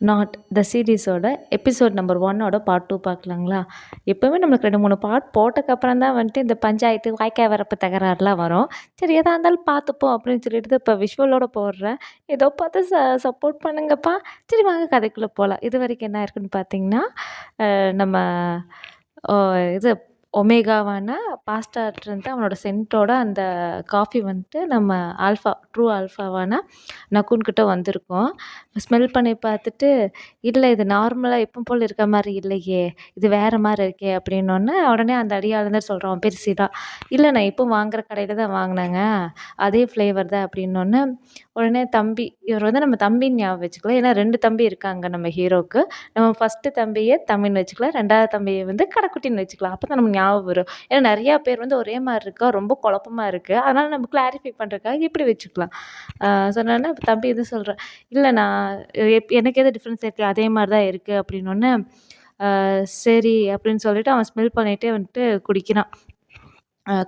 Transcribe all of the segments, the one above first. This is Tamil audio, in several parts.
நாட் த சீரிஸோட எபிசோட் நம்பர் 1ஓட பார்ட் 2 பார்க்கலாங்களா? எப்போவுமே நம்மளுக்கு 2, 3 பார்ட் போட்டக்கப்புறம் தான் வந்துட்டு இந்த பஞ்சாயத்து, வாய்க்கால் வரப்பு தகராறுலாம் வரும். சரி எதா இருந்தாலும் பார்த்துப்போம் அப்படின்னு சொல்லிட்டு இப்போ விஷுவலோட போடுறேன். ஏதோ பார்த்து சப்போர்ட் பண்ணுங்கப்பா. சரி வாங்க கதைக்குள்ளே போகலாம். இது வரைக்கும் என்ன இருக்குன்னு பார்த்தீங்கன்னா, நம்ம அ இது ஒமேகாவான பாஸ்டாட்ருந்து அவனோட சென்ட்டோட அந்த காஃபி வந்துட்டு நம்ம ட்ரூ ஆல்ஃபாவான நக்குன் கிட்ட வந்திருக்கும். ஸ்மெல் பண்ணி பார்த்துட்டு, "இல்ல இது நார்மலா எப்பவும் போல இருக்க மாரி இல்லையே! இது வேற மாரி இருக்கே!" அப்படின்னோன்னே, உடனே அந்த அடியாள் தான் சொல்றான் அவன் பேரு சிவா. "இல்ல நான் எப்பவும் வாங்குற கடையில தான் வாங்குனேங்க. அதே ஃப்ளேவர் தான்" அப்படின்னோன்னே, உடனே தம்பி இவர் வந்து நம்ம தம்பின்னு ஞாபகம் வச்சுக்கலாம். ஏன்னா 2 தம்பி இருக்காங்க நம்ம ஹீரோக்கு. நம்ம ஃபர்ஸ்ட்டு தம்பிய தம்பின்னு வச்சுக்கலாம். 2வது தம்பிய வந்து கடைக்குட்டின்னு வச்சுக்கலாம். அப்பதான் நமக்கு ஞாபகம் வரும். ஏன்னா நெறையா பேர் வந்து ஒரே மாரி இருக்கா, ரொம்ப குழப்பமா இருக்கு. அதனால நம்ம கிளாரிஃபை பண்றதுக்காக இப்படி வச்சுக்கலாம். சொன்னோனே தம்பி இது சொல்றான். "இல்ல நான் எனக்கு எது டிஃப்ரென்ஸ் தெரியல. அதே மாரி தான் இருக்கு" அப்படின்னோனே, சரி அப்படின்னு சொல்லிட்டு அவன் ஸ்மெல் பண்ணிட்டே வந்துட்டு குடிக்கிறான்.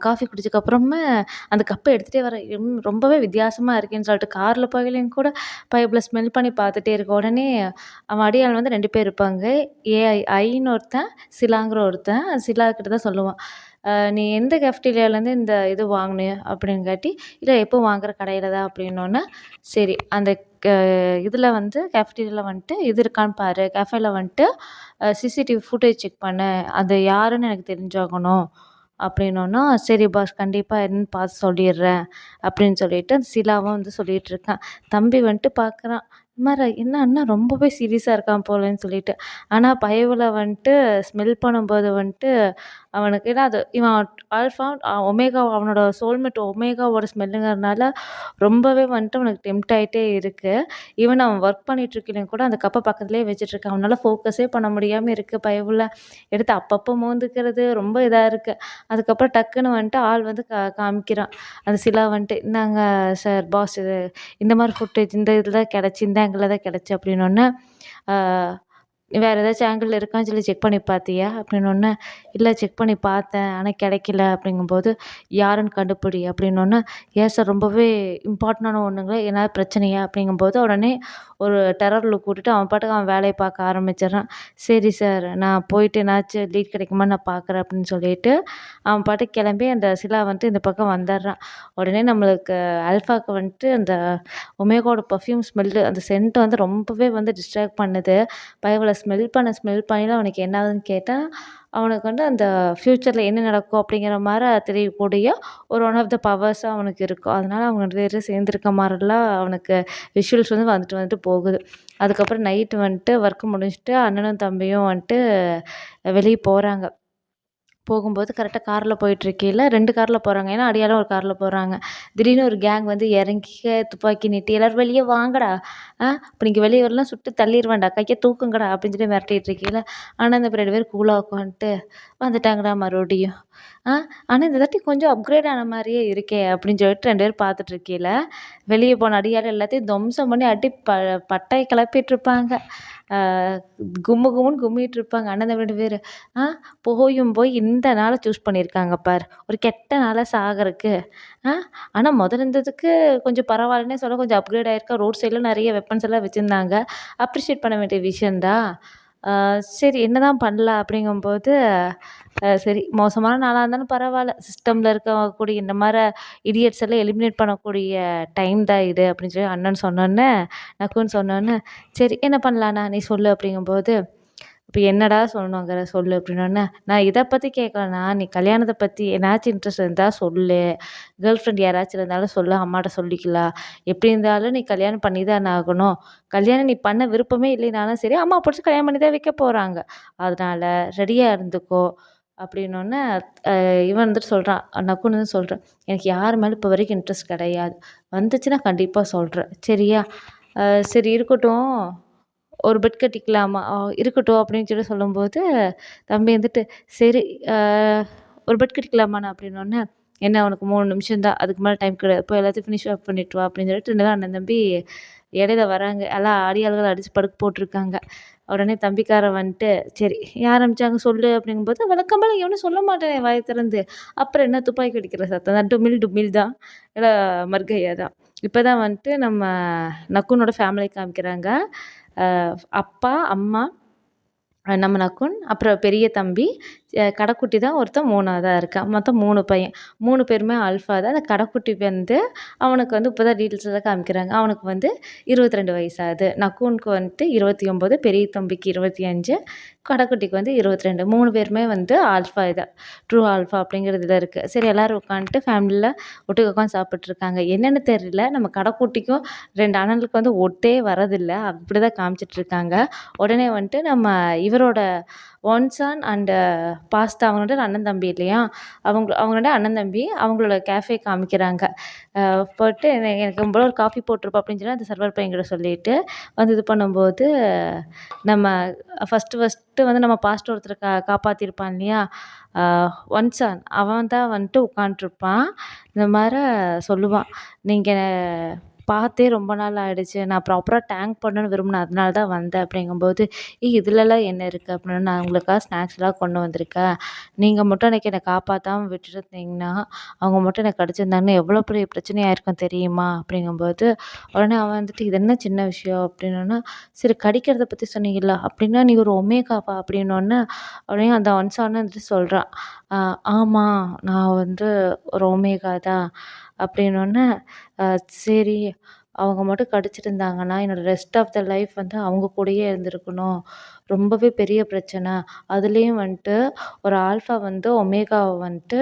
காஃபி குடிச்சதுக்கப்புறமா அந்த கப்ப எடுத்துகிட்டே வரேன். ரொம்பவே வித்தியாசமா இருக்கேன்னு சொல்லிட்டு கார்ல போகலையும் கூட பைப்ல ஸ்மெல் பண்ணி பார்த்துட்டே இருக்கேன். உடனே அவன் அடியாள் வந்து 2 பேர் இருப்பாங்க. ஐன்னு ஒருத்தன், சிலாங்கிற ஒருத்தன். சிலா கிட்ட தான் சொல்லுவான். "நீ எந்த கேஃப்டீரியாலேருந்து இந்த இது வாங்குனிய?" அப்படிங்காட்டி, "இல்ல எப்பவும் வாங்குற கடையில தான்" அப்படின்னோன்னே, சரி அந்த க இதில வந்து கேஃப்டீரியால வந்துட்டு இது இருக்கான்னு பாரு. கேஃபேல வந்துட்டு சிசிடிவி ஃபுட்டேஜ் செக் பண்ணு. அது யாருன்னு எனக்கு தெரிஞ்சாகணும். அப்படின்னோன்னா, "சரி பாஸ் கண்டிப்பா என்னன்னு பார்த்து சொல்லிடுறேன்" அப்படின்னு சொல்லிட்டு அந்த சிலாவும் வந்து சொல்லிகிட்டுருக்கான். தம்பி வந்துட்டு பார்க்குறான். இந்த மாரி என்ன அண்ணா ரொம்பவே சீரியஸா இருக்கான் போலன்னு சொல்லிட்டு. ஆனா பயவுல வந்துட்டு ஸ்மெல் பண்ணும்போது வந்துட்டு அவனுக்கு ஏன்னா அது இவன் ஆல்ஃபா ஒமேகா அவனோட சோல்மேட் ஒமேகாவோட ஸ்மெல்லுங்கிறதுனால ரொம்பவே வந்துட்டு அவனுக்கு டெம்ப்ட் ஆயிட்டே இருக்கு. ஈவன் அவன் ஒர்க் பண்ணிட்டு இருக்கையிலும் கூட அந்த கப்ப பக்கத்துலயே வச்சுட்டுருக்கான். அவனால ஃபோக்கஸே பண்ண முடியாம இருக்கு பயவுல. எடுத்து அப்பப்போ மோந்துக்கிறது ரொம்ப இதா இருக்கு. அதுக்கப்புறம் டக்குன்னு வந்துட்டு ஆள் வந்து காமிக்கிறான். அந்த சிலா வந்துட்டு, "இந்தாங்க சார் பாஸ் இது இந்த மாரி ஃபுட்டேஜ் இந்த இதில தான் கிடச்சு, இந்த ஆங்கிள்ல தான் கிடச்சு" அப்படின்னோன்னே, ஆ "வேற ஏதாச்சும் ஆங்கிள் இருக்கான்னு சொல்லி செக் பண்ணி பார்த்தியா?" அப்படின்னோன்னே, "இல்ல செக் பண்ணி பார்த்தேன். ஆனா கிடைக்கல" அப்படிங்கும்போது, "யாருன்னு கண்டுபிடி" அப்படின்னோன்னே, "ஏன் சார் ரொம்பவே இம்பார்ட்டன்டான ஒண்ணுங்களா? ஏதாவது பிரச்சனையா?" அப்படிங்கும்போது உடனே ஒரு டெரர் லுக் விட்டுட்டு அவன் பாட்டுக்கு அவன் வேலைய பார்க்க ஆரம்பிச்சிடுறான். "சரி சார் நான் போயிட்டு என்னாச்சும் லீட் கிடைக்குமான்னு நான் பார்க்குறேன்" அப்படின்னு சொல்லிட்டு, அவன் பாட்டுக்கு கிளம்பி அந்த சிலா வந்துட்டு இந்த பக்கம் வந்துடுறான். உடனே நம்மளுக்கு அல்ஃபாக்கு வந்துட்டு அந்த ஒமேகாவோட பெர்ஃப்யூம் ஸ்மெல்லு அந்த சென்ட் வந்து ரொம்பவே வந்து டிஸ்ட்ராக்ட் பண்ணுது. பயவுல ஸ்மெல் பண்ணிலாம் அவனுக்கு என்ன ஆகுதுன்னு கேட்டா, அவனுக்கு வந்து அந்த ஃப்யூச்சர்ல என்ன நடக்கும் அப்படிங்கிற மாரி தெரியக்கூடிய ஒன் ஆஃப் த பவர்ஸா அவனுக்கு இருக்கும். அதனால அவங்க 2 பேரும் சேர்ந்திருக்க மாரிலாம் அவனுக்கு விஷுவல்ஸ் வந்து வந்துட்டு வந்துட்டு போகுது. அதுக்கப்புறம் நைட்டு வந்துட்டு ஒர்க் முடிச்சுட்டு அண்ணனும் தம்பியும் வந்துட்டு வெளிய போறாங்க. போகும்போது கரெக்ட்டா கார்ல போயிட்டுருக்கையில 2 கார்ல போறாங்க. ஏன்னா அடியாளும் ஒரு கார்ல போறாங்க. திடீர்னு ஒரு கேங் வந்து இறங்கி துப்பாக்கி நீட்டி "எல்லாரும் வெளிய வாங்கடா! இப்ப நீங்க வெளிய வரலனா சுட்டு தள்ளிருவேன்டா! கைய தூக்குங்கடா!" அப்படின்னு சொல்லி மிரட்டிட்டு இருக்கையில, ஆனா இந்த 2 பேரும் கூலா உட்காந்துட்டு, "வந்துட்டாங்கடா மறுபடியும். ஆ ஆனா இந்த தாட்டி கொஞ்சம் அப்கிரேட் ஆன மாரியே இருக்கே!" அப்படின்னு சொல்லிட்டு 2 பேரும் பார்த்துட்டு இருக்கையில, வெளிய போன அடியாள் எல்லாத்தையும் துவம்சம் பண்ணி அடி பட்டைய கிளப்பிட்டுருப்பாங்க. ஆ கும்மு கும்முன்னு கும்மிட்டு இருப்பாங்க. அண்ணன் தம்பி 2 பேரு. ஆ போய் இந்த நாள சூஸ் பண்ணியிருக்காங்க பாரு. ஒரு கெட்ட நாளா சாகறக்கு. ஆ ஆனா மொதல்ல இருந்ததுக்கு கொஞ்சம் பரவாயில்லன்னே சொல்லலாம். கொஞ்சம் அப்கிரேட் ஆயிருக்கா. ரோட் சைட்ல நெறைய வெப்பன்ஸ் எல்லாம் வச்சிருந்தாங்க. அப்ரிஷியேட் பண்ண வேண்டிய விஷயம் தான். சரி என்னதான் பண்ணலாம் அப்படிங்கும்போது, சரி மோசமான நாளா இருந்தாலும் பரவால்ல. சிஸ்டம்ல இருக்கக்கூடிய இந்த மாரி இடியட்ஸ் எல்லாம் எலிமினேட் பண்ணக்கூடிய டைம் தான் இது அப்படின்னு சொல்லி அண்ணன் சொன்னோன்னே, நக்குன்னு சொன்னோன்னே, சரி என்ன பண்ணலாண்ணா நீ சொல்லு அப்படிங்கும்போது, இப்ப என்னடா சொல்லணுங்கிற சொல்லு அப்படின்னோன்னே, நான் இத பத்தி கேட்கலண்ணா. நீ கல்யாணத்த பத்தி எதனாச்சும் இன்ட்ரெஸ்ட் இருந்தா சொல்லு. கேர்ள் ஃப்ரெண்ட் யாராச்சும் இருந்தாலும் சொல்லு. அம்மாட்ட சொல்லிக்கலாம். எப்படி இருந்தாலும் நீ கல்யாணம் பண்ணி தானே ஆகணும். கல்யாணம் நீ பண்ண விருப்பமே இல்லைனாலும் சரி, அம்மா புடிச்சு கல்யாணம் பண்ணி தான் வைக்க போறாங்க. அதனால ரெடியா இருந்துக்கோ. அப்படின்னோன்னே, இவன் வந்துட்டு சொல்றான். நக்குன்னு வந்து சொல்றான். எனக்கு யார் மேலும் இப்போ வரைக்கும் இன்ட்ரெஸ்ட் கிடையாது. வந்துச்சுன்னா கண்டிப்பா சொல்றேன். சரியா? சரி இருக்கட்டும். ஒரு பெட் கட்டிக்கலாமா? இருக்கட்டும் அப்படின்னு சொல்லி சொல்லும்போது, தம்பி வந்துட்டு, சரி அ ஒரு பெட் கட்டிக்கலாமாண்ணா அப்படின்னோன்னே, என்ன உனக்கு 3 நிமிஷம் தான். அதுக்கு மேல டைம் கிடையாது. போய் எல்லாத்தையும் ஃபினிஷ் ஆஃப் பண்ணிட்டு வா அப்படின்னு சொல்லிட்டு 2 பேரும் அண்ணன், தம்பி இடையில வராங்க. எல்லாம் அடியாள்கள் அடிச்சு படுக்க போட்டுருக்காங்க. உடனே தம்பிக்காரன் வந்துட்டு, சரி யார் ஆரம்பிச்சாங்க சொல்லு அப்படிங்கும்போது, வழக்கம் போல எவனும் சொல்ல மாட்டானே வாய திறந்து. அப்புறம் என்ன துப்பாக்கி வெடிக்கிற சத்தம் தான். டுமில் டுமில் தான். இல்ல மர்கையா தான். இப்ப தான் வந்துட்டு நம்ம நக்குனோட ஃபேமிலி காமிக்கிறாங்க. அப்பா, அம்மா, நம்ம நக்குன், அப்புறம் பெரிய தம்பி, கடைக்குட்டி தான் ஒருத்தன் 3வதா இருக்கான். மொத்தம் 3 பையன். 3 பேருமே ஆல்ஃபா தான். அந்த கடைக்குட்டி வந்து அவனுக்கு வந்து இப்போ தான் டீட்டெயில்ஸ்ல காமிக்கிறாங்க. அவனுக்கு வந்து 22 வயசு ஆகுது. நக்குனுக்கு வந்துட்டு 29, பெரிய தம்பிக்கு 25, கடைக்குட்டிக்கு வந்து 22. 3 பேருமே வந்து ஆல்ஃபா இதான். ட்ரூ ஆல்ஃபா அப்படிங்கிறது இதில இருக்கு. சரி எல்லாரும் உட்காந்துட்டு ஃபேமிலியில ஒட்டுக்க உட்காந்து சாப்பிட்டுருக்காங்க. என்னன்னு தெரியல, நம்ம கடைக்குட்டிக்கும் 2 அண்ணனுக்கு வந்து ஒட்டே வரதில்ல. அப்படி தான் காமிச்சிட்ருக்காங்க. உடனே வந்துட்டு நம்ம இவரோட ஒன்சான் அண்டு பாஸ்தா அவங்களோட அண்ணன் தம்பி இல்லையா, அவங்களோட அண்ணன் தம்பி அவங்களோட கேஃபே காமிக்கிறாங்க. போட்டு எனக்கு போல ஒரு காஃபி போட்டிருப்பா அப்படின்னு சொல்லி அந்த சர்வர் பையன்கிட்ட சொல்லிட்டு வந்து இது பண்ணும்போது, நம்ம ஃபஸ்ட்டு வந்து நம்ம பாஸ்டர் ஒருத்தர் காப்பாற்றிருப்பான் இல்லையா, ஒன்சான் அவன் தான் வந்துட்டு உட்காண்ட்ருப்பான். இந்த மாரி சொல்லுவான், நீங்கள் பார்த்தே ரொம்ப நாள் ஆயிடுச்சு. நான் ப்ராப்பரா டேங்க் பண்ணணும்னு விரும்பினேன். அதனால தான் வந்தேன் அப்படிங்கும்போது, இதுலலாம் என்ன இருக்குது அப்படின்னு நான் உங்களுக்காக ஸ்நாக்ஸ்லாம் கொண்டு வந்திருக்கேன். நீங்கள் மட்டும் அன்னைக்கு என்னை காப்பாத்தாம விட்டுருந்தீங்கன்னா, அவங்க மட்டும் என்னை கடிச்சிருந்தாங்கன்னா எவ்வளோ பெரிய பிரச்சனை ஆயிருக்கும் தெரியுமா? அப்படிங்கும்போது, உடனே அவன் வந்துட்டு இது என்ன சின்ன விஷயம் அப்படின்னோன்னே, சரி கடிக்கிறத பற்றி சொன்னீங்கல்ல, அப்படின்னா நீ ஒரு ஒமேகாவா அப்படின்னோன்னே, உடனே அந்த ஒன்சான் வந்துட்டு சொல்கிறான். ஆமா நான் வந்து ஒரு ஒமேகா தான் அப்படின்னோன்னே, சரி அவங்க மட்டும் கடிச்சிருந்தாங்கன்னா, என்னோட ரெஸ்ட் ஆஃப் த லைஃப் வந்து அவங்க கூடயே இருந்திருக்கணும். ரொம்பவே பெரிய பிரச்சனை. அதுலேயும் வந்துட்டு ஒரு ஆல்ஃபா வந்து ஒமேகாவ வந்துட்டு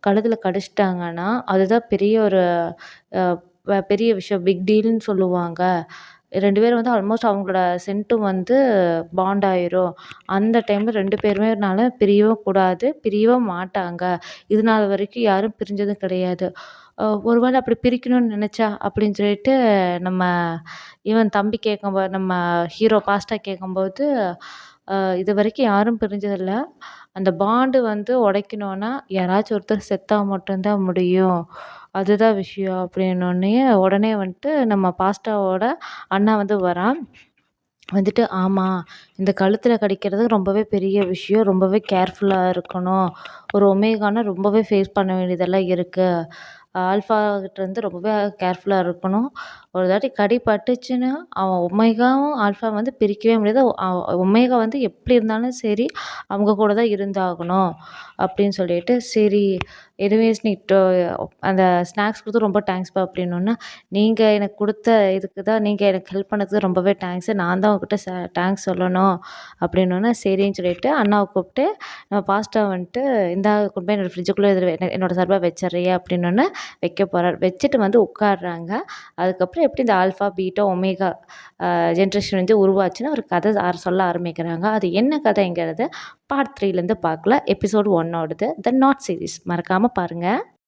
கழுத்துல கடிச்சிட்டாங்கன்னா, அதுதான் பெரிய ஒரு அ பெரிய விஷயம். பிக் டீல்ன்னு சொல்லுவாங்க. 2 பேரும் வந்து ஆல்மோஸ்ட் அவங்களோட சென்ட்டும் வந்து பாண்ட் ஆயிரும். அந்த டைம்ல 2 பேருமேனால பிரியவும் கூடாது, பிரியவும் மாட்டாங்க. இது நாள் வரைக்கும் யாரும் பிரிஞ்சதும் கிடையாது. ஒரு வேளை அப்படி பிரிக்கணும்னு நெனச்சா அப்படின்னு சொல்லிட்டு நம்ம இவன் தம்பி கேட்கும்போது நம்ம ஹீரோ பாஸ்டா கேட்கும்போது, இதுவரைக்கும் யாரும் பிரிஞ்சதில்ல. அந்த பாண்டு வந்து உடைக்கணும்னா, யாராச்சும் ஒருத்தர் செத்தா மட்டும் தான் முடியும். அதுதான் விஷயம் அப்படின்னோன்னயே, உடனே வந்துட்டு நம்ம பாஸ்டாவோட அண்ணா வந்து வரான். வந்துட்டு ஆமா, இந்த கழுத்துல கடிக்கிறது ரொம்பவே பெரிய விஷயம். ரொம்பவே கேர்ஃபுல்லா இருக்கணும். ஒரு ஒமேகான்னா ரொம்பவே ஃபேஸ் பண்ண வேண்டியதெல்லாம் இருக்கு. ஆல்ஃபா கிட்டேருந்து ரொம்பவே கேர்ஃபுல்லா இருக்கணும். ஒரு தாட்டி கடி பட்டுச்சுன்னா, அவன் ஒமேகாவும் ஆல்ஃபா வந்து பிரிக்கவே முடியாது. ஒமேகா வந்து எப்படி இருந்தாலும் சரி, அவங்க கூட தான் இருந்தாகணும். அப்படின்னு சொல்லிட்டு, சரி எனிவேஸ் நீ அந்த ஸ்நாக்ஸ் கொடுத்து ரொம்ப தேங்க்ஸ்ப்பா அப்படின்னோன்னே, நீங்க எனக்கு குடுத்த இதுக்கு தான் நீங்க எனக்கு ஹெல்ப் பண்ணதுக்கு ரொம்பவே தேங்க்ஸு. நான் தான் உங்ககிட்ட தேங்க்ஸ் சொல்லணும் அப்படின்னோன்னே, சரின்னு சொல்லிட்டு அண்ணாவ கூப்பிட்டு நம்ம பாஸ்டா வந்துட்டு, இந்தா கொண்டு போய் என்னோட ஃப்ரிட்ஜுக்குள்ளே இதில என்னோட சார்பா வச்சர்றியா அப்படின்னோன்னே, வைக்க போறார். வச்சுட்டு வந்து உட்கார்றாங்க. அதுக்கப்புறம் எப்படி இந்த ஆல்ஃபா, பீட்டா, ஒமேகா ஜென்ரேஷன் வந்து உருவாச்சுன்னு ஒரு கதை சொல்ல ஆரம்பிக்கிறாங்க. அது என்ன கதைங்கிறது பார்ட் 3லேருந்து பார்க்கலாம். எபிசோட் 1ஓடது த நாட் சீரிஸ் மறக்காம பாருங்க.